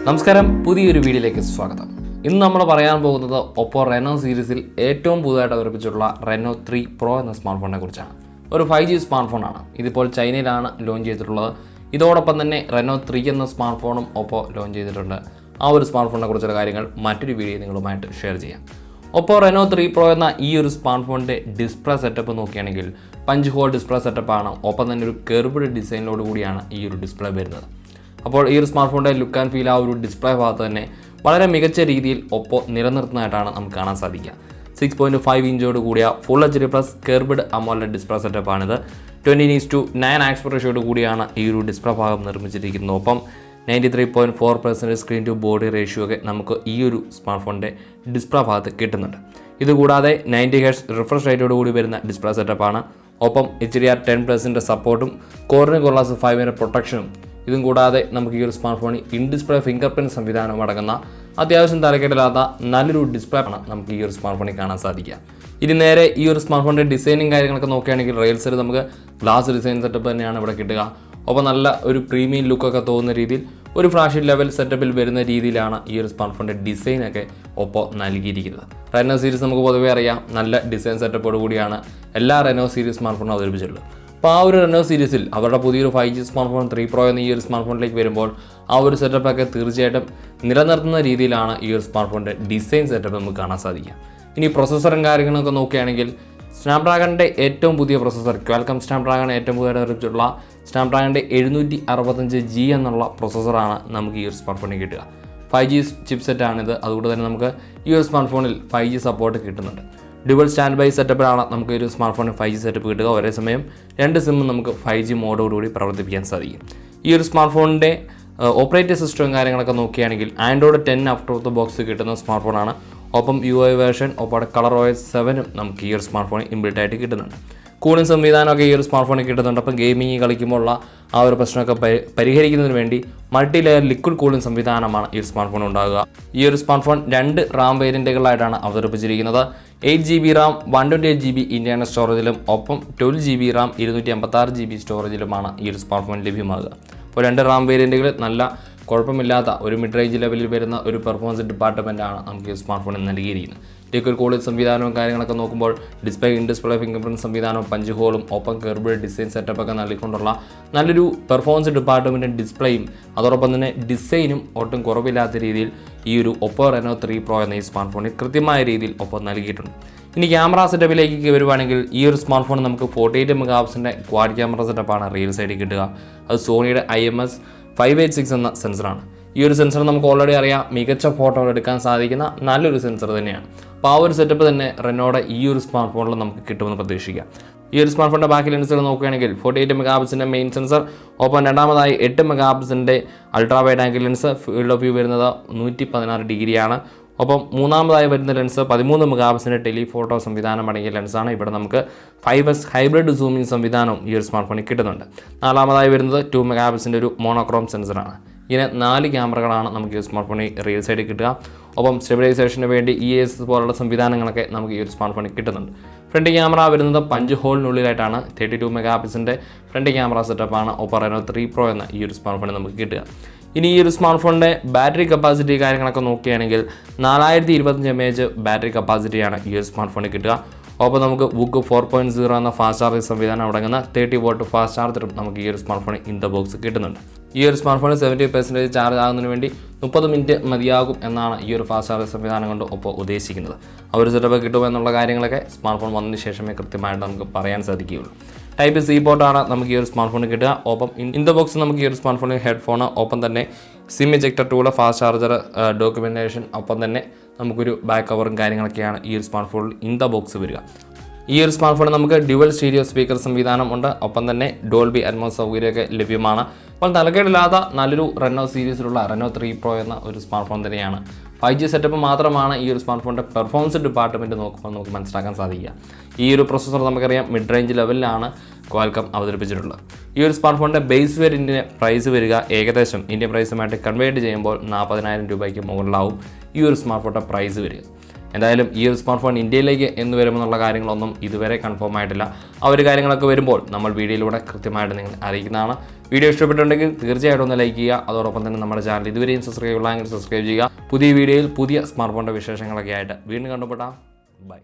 നമസ്കാരം, പുതിയൊരു വീഡിയോയിലേക്ക് സ്വാഗതം. ഇന്ന് നമ്മൾ പറയാൻ പോകുന്നത് ഒപ്പോ റെനോ സീരീസിൽ ഏറ്റവും പുതുതായിട്ട് അവതരിപ്പിച്ചിട്ടുള്ള റെനോ 3 പ്രോ എന്ന സ്മാർട്ട് ഫോണിനെ കുറിച്ചാണ്. ഒരു 5G സ്മാർട്ട് ഫോണാണ്. ഇതിപ്പോൾ ചൈനയിലാണ് ലോഞ്ച് ചെയ്തിട്ടുള്ളത്. ഇതോടൊപ്പം തന്നെ റെനോ 3 എന്ന സ്മാർട്ട് ഫോണും ഒപ്പോ ലോഞ്ച് ചെയ്തിട്ടുണ്ട്. ആ ഒരു സ്മാർട്ട് ഫോണിനെ കുറിച്ചുള്ള കാര്യങ്ങൾ മറ്റൊരു വീഡിയോ നിങ്ങളുമായിട്ട് ഷെയർ ചെയ്യാം. ഒപ്പോ റെനോ 3 പ്രോ എന്ന ഈ ഒരു സ്മാർട്ട് ഫോണിൻ്റെ ഡിസ്പ്ലേ സെറ്റപ്പ് നോക്കുകയാണെങ്കിൽ 5 ഹോൾ ഡിസ്പ്ലേ സെറ്റപ്പാണ്. ഒപ്പം തന്നെ ഒരു കെർവ്ഡ് ഡിസൈനിലോട് കൂടിയാണ് ഈ ഒരു ഡിസ്പ്ലേ വരുന്നത്. അപ്പോൾ ഈ ഒരു സ്മാർട്ട് ഫോണിൻ്റെ ലുക്ക് ആൻഡ് ഫീൽ ആ ഒരു ഡിസ്പ്ലേ ഭാഗത്ത് തന്നെ വളരെ മികച്ച രീതിയിൽ ഒപ്പോ നിലനിർത്തുന്നതായിട്ടാണ് നമുക്ക് കാണാൻ സാധിക്കുക. 6.5 ഇഞ്ചോട് കൂടിയ full HD plus curved AMOLED display സെറ്റപ്പാണിത്. 20:9 ആസ്പെക്ട് റേഷ്യോട് കൂടിയാണ് ഈ ഒരു ഡിസ്പ്ലേ ഭാഗം നിർമ്മിച്ചിരിക്കുന്നത്. ഒപ്പം 93.4% സ്ക്രീൻ ടു ബോഡി റേഷ്യോ ഒക്കെ നമുക്ക് ഈ ഒരു സ്മാർട്ട് ഫോണിൻ്റെ ഡിസ്പ്ലേ ഭാഗത്ത് കിട്ടുന്നുണ്ട്. ഇതുകൂടാതെ 90 Hz റിഫ്രഷ് റേറ്റോട് കൂടി വരുന്ന ഡിസ്പ്ലേ സെറ്റപ്പാണ്. ഒപ്പം HDR10+ൻ്റെ സപ്പോർട്ടും കോർണിംഗ് 5 പ്രൊട്ടക്ഷനും ഇതും കൂടാതെ നമുക്ക് ഈ ഒരു സ്മാർട്ട് ഫോണിൽ ഇൻ ഡിസ്പ്ലേ ഫിംഗർ പ്രിൻറ്റ് സംവിധാനം അടങ്ങുന്ന അത്യാവശ്യം തരക്കേടില്ലാത്ത നല്ലൊരു ഡിസ്പ്ലേ ആണ് നമുക്ക് ഈ ഒരു സ്മാർട്ട് ഫോണിൽ കാണാൻ സാധിക്കുക. ഇനി നേരെ ഈ ഒരു സ്മാർട്ട് ഫോണിൻ്റെ ഡിസൈനും കാര്യങ്ങളൊക്കെ നോക്കുകയാണെങ്കിൽ റെയിൽസിൽ നമുക്ക് ഗ്ലാസ് ഡിസൈൻ സെറ്റപ്പ് തന്നെയാണ് ഇവിടെ കിട്ടുക. ഒപ്പം നല്ല ഒരു പ്രീമിയം ലുക്കൊക്കെ തോന്നുന്ന രീതിയിൽ ഒരു ഫ്ലാഷ് ലെവൽ സെറ്റപ്പിൽ വരുന്ന രീതിയിലാണ് ഈ ഒരു സ്മാർട്ട് ഫോണിൻ്റെ ഡിസൈനൊക്കെ ഒപ്പോ നൽകിയിരിക്കുന്നത്. റെനോ സീരീസ് നമുക്ക് പൊതുവേ അറിയാം, നല്ല ഡിസൈൻ സെറ്റപ്പോട് കൂടിയാണ് എല്ലാ റെനോ സീരീസ് സ്മാർട്ട് ഫോണും അവതരിപ്പിച്ചിട്ടുള്ളത്. അപ്പോൾ ആ ഒരു റെനോ സീരീസിൽ അവരുടെ പുതിയൊരു 5G സ്മാർട്ട് ഫോൺ 3 പ്രോ എന്ന ഈ ഒരു സ്മാർട്ട് ഫോണിലേക്ക് വരുമ്പോൾ ആ ഒരു സെറ്റപ്പൊക്കെ തീർച്ചയായിട്ടും നിലനിർത്തുന്ന രീതിയിലാണ് ഈ ഒരു സ്മാർട്ട് ഫോണിൻ്റെ ഡിസൈൻ സെറ്റപ്പ് നമുക്ക് കാണാൻ സാധിക്കുക. ഇനി പ്രൊസസ്സറും കാര്യങ്ങളൊക്കെ നോക്കുകയാണെങ്കിൽ സ്നാപ്ഡ്രാഗണിൻ്റെ ഏറ്റവും പുതിയ പ്രൊസസ്സർ ക്വാൽക്കം സ്നാപ്ഡ്രാഗൺ ഏറ്റവും പുതിയതായിട്ട് അവതരിപ്പിച്ചിട്ടുള്ള സ്നാപ്ഡ്രാഗണിൻ്റെ 765G എന്നുള്ള പ്രൊസസ്സറാണ് നമുക്ക് ഈ ഒരു സ്മാർട്ട് ഫോണിൽ കിട്ടുക. 5G ചിപ്സെറ്റാണിത്. അതുകൊണ്ട് തന്നെ നമുക്ക് ഈ ഒരു സ്മാർട്ട് ഫോണിൽ 5G സപ്പോർട്ട് കിട്ടുന്നുണ്ട്. ഡ്യുവൽ സ്റ്റാൻഡ് ബൈ സെറ്റപ്പിലാണ് നമുക്ക് ഒരു സ്മാർട്ട് ഫോണിൽ 5G സെറ്റപ്പ് കിട്ടുക. ഒരേ സമയം 2 സിമ്മും നമുക്ക് 5G മോഡോടുകൂടി പ്രവർത്തിപ്പിക്കാൻ സാധിക്കും. ഈ ഒരു സ്മാർട്ട് ഫോണിൻ്റെ ഓപ്പറേറ്റിംഗ് സിസ്റ്റവും കാര്യങ്ങളൊക്കെ നോക്കുകയാണെങ്കിൽ Android 10 out of the box കിട്ടുന്ന സ്മാർട്ട് ഫോണാണ്. ഒപ്പം UI വേർഷൻ ഒപ്പം ColorOS 7 നമുക്ക് ഈ ഒരു സ്മാർട്ട് ഫോണിൽ ഇൻബിൽറ്റ് ആയിട്ട് കിട്ടുന്നുണ്ട്. കൂളിംഗ് സംവിധാനമൊക്കെ ഈ ഒരു സ്മാർട്ട് ഫോണിൽ കിട്ടുന്നുണ്ട്. അപ്പം ഗെയിമിങ് കളിക്കുമ്പോഴുള്ള ആ ഒരു പ്രശ്നമൊക്കെ പരിഹരിക്കുന്നതിന് വേണ്ടി മൾട്ടി ലെയർ ലിക്വിഡ് കൂളിംഗ് സംവിധാനമാണ് ഈ ഒരു സ്മാർട്ട് ഫോൺ ഉണ്ടാകുക. ഈ ഒരു സ്മാർട്ട് ഫോൺ 2 RAM വേരിയൻറ്റുകളായിട്ടാണ് അവതരിപ്പിച്ചിരിക്കുന്നത്. 8GB RAM 128GB ഇന്റേണൽ സ്റ്റോറേജിലും ഒപ്പം 12GB RAM 256GB സ്റ്റോറേജിലുമാണ് ഈ ഒരു സ്മാർട്ട് ഫോൺ ലഭ്യമാകുക. അപ്പോൾ 2 RAM വേരിയൻറ്റുകൾ നല്ല കുഴപ്പമില്ലാത്ത ഒരു മിഡ് റേഞ്ച് ലെവലിൽ വരുന്ന ഒരു പെർഫോമൻസ് ഡിപ്പാർട്ട്മെൻറ്റാണ് നമുക്ക് ഈ സ്മാർട്ട് ഫോണിൽ നൽകിയിരിക്കുന്നത്. ലിക്വിഡ് കൂളിംഗ് സംവിധാനവും കാര്യങ്ങളൊക്കെ നോക്കുമ്പോൾ ഇൻ ഡിസ്പ്ലേ ഫിംഗർ പ്രിൻറ്റ് സംവിധാനവും 5 ഹോളും ഒപ്പം കെർവ്ഡ് ഡിസൈൻ സെറ്റപ്പൊക്കെ നൽകിക്കൊണ്ടുള്ള നല്ലൊരു പെർഫോമൻസ് ഡിപ്പാർട്ട്മെൻറ്റ് ഡിസ്പ്ലേയും അതോടൊപ്പം തന്നെ ഡിസൈനും ഒട്ടും കുറവില്ലാത്ത രീതിയിൽ ഈ ഒരു ഒപ്പോ റെനോ 3 പ്രോ എന്ന ഈ സ്മാർട്ട് ഫോണിൽ കൃത്യമായ രീതിയിൽ ഒപ്പോ നൽകിയിട്ടുണ്ട്. ഇനി ക്യാമറ സെറ്റപ്പിലേക്ക് വരുവാണെങ്കിൽ ഈ ഒരു സ്മാർട്ട് ഫോൺ നമുക്ക് 48 മെഗാപിക്സലിൻ്റെ ക്വാഡ് ക്യാമറ സെറ്റപ്പാണ് റിയൽ സൈഡിൽ കിട്ടുക. അത് സോണിയുടെ IMX586 എന്ന സെൻസറാണ്. ഈ ഒരു സെൻസർ നമുക്ക് ഓൾറെഡി അറിയാം, മികച്ച ഫോട്ടോകൾ എടുക്കാൻ സാധിക്കുന്ന നല്ലൊരു സെൻസർ തന്നെയാണ്. അപ്പോൾ ആ ഒരു സെറ്റപ്പ് തന്നെ റെനോയുടെ ഈ ഒരു സ്മാർട്ട് ഫോണിൽ നമുക്ക് കിട്ടുമെന്ന് പ്രതീക്ഷിക്കാം. ഈ ഒരു സ്മാർട്ട് ഫോണിൻ്റെ ബാക്കി ലെൻസുകൾ നോക്കുകയാണെങ്കിൽ 48 മെഗാപിക്സലിൻ്റെ മെയിൻ സെൻസർ ഒപ്പം രണ്ടാമതായി 8 മെഗാപിക്സലിൻ്റെ ultra wide angle lens field of view വരുന്നത് 116 ഡിഗ്രിയാണ്. ഒപ്പം മൂന്നാമതായി വരുന്ന ലെൻസ് 13 മെഗാപിക്സലിൻ്റെ ടെലിഫോട്ടോ സംവിധാനം അടങ്ങിയ ലെൻസാണ്. ഇവിടെ നമുക്ക് 5x ഹൈബ്രിഡ് സൂമിംഗ് സംവിധാനവും ഈ ഒരു സ്മാർട്ട് ഫോണിൽ കിട്ടുന്നുണ്ട്. നാലാമതായി വരുന്നത് 2 മെഗാപിക്സലിൻ്റെ ഒരു മോണോക്രോം സെൻസറാണ്. ഇങ്ങനെ 4 ക്യാമറകളാണ് നമുക്ക് ഈ സ്മാർട്ട് ഫോണിൽ റിയൽ സൈഡിൽ കിട്ടുക. ഒപ്പം സ്റ്റെബിലൈസേഷന് വേണ്ടി EAS പോലുള്ള സംവിധാനങ്ങളൊക്കെ നമുക്ക് ഈ ഒരു സ്മാർട്ട് ഫോണിൽ കിട്ടുന്നുണ്ട്. ഫ്രണ്ട് ക്യാമറ വരുന്നത് 5 ഹോളിനുള്ളിലായിട്ടാണ്. 32 മെഗാപിക്സലിൻ്റെ ഫ്രണ്ട് ക്യാമറ സെറ്റപ്പാണ് ഒപ്പോ റെനോ 3 പ്രോ എന്ന ഈ ഒരു സ്മാർട്ട് ഫോണിൽ നമുക്ക് കിട്ടുക. ഇനി ഈ ഒരു സ്മാർട്ട് ഫോണിൻ്റെ ബാറ്ററി കപ്പാസിറ്റി കാര്യങ്ങളൊക്കെ നോക്കുകയാണെങ്കിൽ 4025 mAh ബാറ്ററി കപ്പാസിറ്റിയാണ് ഈ ഒരു സ്മാർട്ട് ഫോണിൽ കിട്ടുക. ഒപ്പം നമുക്ക് ബുക്ക് 4.0 എന്ന ഫാസ്റ്റ് ചാർജിങ് സംവിധാനം അടങ്ങുന്ന 30 വാട്ട് ഫാസ്റ്റ് ചാർജറും നമുക്ക് ഈ ഒരു സ്മാർട്ട് ഫോണിൽ ഇൻ ദ ബോക്സ് കിട്ടുന്നുണ്ട്. ഈ ഒരു സ്മാർട്ട് ഫോണിൽ 70% ചാർജ് ആകുന്നതിന് വേണ്ടി 30 മിനിറ്റ് മതിയാകും എന്നാണ് ഈ ഒരു ഫാസ്റ്റ് ചാർജിങ് സംവിധാനം കൊണ്ട് ഒപ്പം ഉദ്ദേശിക്കുന്നത്. ആ ഒരു സെറ്റപ്പ് കിട്ടുമെന്നുള്ള കാര്യങ്ങളൊക്കെ സ്മാർട്ട് ഫോൺ വന്നതിന് ശേഷമേ കൃത്യമായിട്ട് നമുക്ക് പറയാൻ സാധിക്കുകയുള്ളൂ. Type C പോർട്ടാണ് നമുക്ക് ഈ ഒരു സ്മാർട്ട് ഫോണിൽ കിട്ടുക. ഒപ്പം ഇൻ ദ ബോക്സ് നമുക്ക് ഈ ഒരു സ്മാർട്ട് ഫോണിൽ ഹെഡ്ഫോൺ ഒപ്പം തന്നെ SIM ejector tool fast charger documentation ഒപ്പം തന്നെ നമുക്കൊരു ബാക്ക് കവറും കാര്യങ്ങളൊക്കെയാണ് ഈ ഒരു സ്മാർട്ട് ഫോണിൽ ഇൻ ദ ബോക്സ് വരിക. ഈ ഒരു സ്മാർട്ട് ഫോണിൽ നമുക്ക് ഡ്യുവൽ സ്റ്റീരിയോ സ്പീക്കർ സംവിധാനം ഉണ്ട്. ഒപ്പം തന്നെ ഡോൾബി അറ്റ്മോസ് സൗകര്യമൊക്കെ ലഭ്യമാണ്. അപ്പോൾ തലക്കേടില്ലാത്ത നല്ലൊരു റെനോ സീരീസിലുള്ള റെനോ 3 പ്രോ എന്ന ഒരു സ്മാർട്ട് ഫോൺ തന്നെയാണ്. 5G സെറ്റപ്പ് മാത്രമാണ് ഈ ഒരു സ്മാർട്ട് ഫോണിൻ്റെ പെർഫോമൻസ് ഡിപ്പാർട്ട്മെൻറ്റ് നോക്കുമ്പോൾ നമുക്ക് മനസ്സിലാക്കാൻ സാധിക്കുക. ഈ ഒരു പ്രൊസസ്സർ നമുക്കറിയാം മിഡ് റേഞ്ച് ലെവലിലാണ് ക്വാൽക്കം അവതരിപ്പിച്ചിട്ടുള്ളത്. ഈ ഒരു സ്മാർട്ട് ഫോണിൻ്റെ ബേസ് വേരിയൻറ്റിൻ്റെ പ്രൈസ് വരിക ഏകദേശം ഇന്ത്യൻ പ്രൈസുമായിട്ട് കൺവേർട്ട് ചെയ്യുമ്പോൾ 40,000 രൂപയ്ക്ക് മുകളിലാവും ഈ ഒരു സ്മാർട്ട് ഫോണിൻ്റെ പ്രൈസ് വരിക. എന്തായാലും ഈ ഒരു സ്മാർട്ട് ഫോൺ ഇന്ത്യയിലേക്ക് എന്ന് വരുമെന്നുള്ള കാര്യങ്ങളൊന്നും ഇതുവരെ കൺഫേം ആയിട്ടില്ല. ആ ഒരു കാര്യങ്ങളൊക്കെ വരുമ്പോൾ നമ്മൾ വീഡിയോയിലൂടെ കൃത്യമായിട്ട് നിങ്ങൾ അറിയിക്കുന്നതാണ്. വീഡിയോ ഇഷ്ടപ്പെട്ടിട്ടുണ്ടെങ്കിൽ തീർച്ചയായിട്ടും ഒന്ന് ലൈക്ക് ചെയ്യുക. അതോടൊപ്പം തന്നെ നമ്മുടെ ചാനൽ ഇതുവരെയും സബ്സ്ക്രൈബ് ചെയ്യുക. പുതിയ വീഡിയോയിൽ പുതിയ സ്മാർട്ട് ഫോണിൻ്റെ വിശേഷങ്ങളൊക്കെ ആയിട്ട് വീണ്ടും കണ്ടുമുട്ടാം. ബൈ.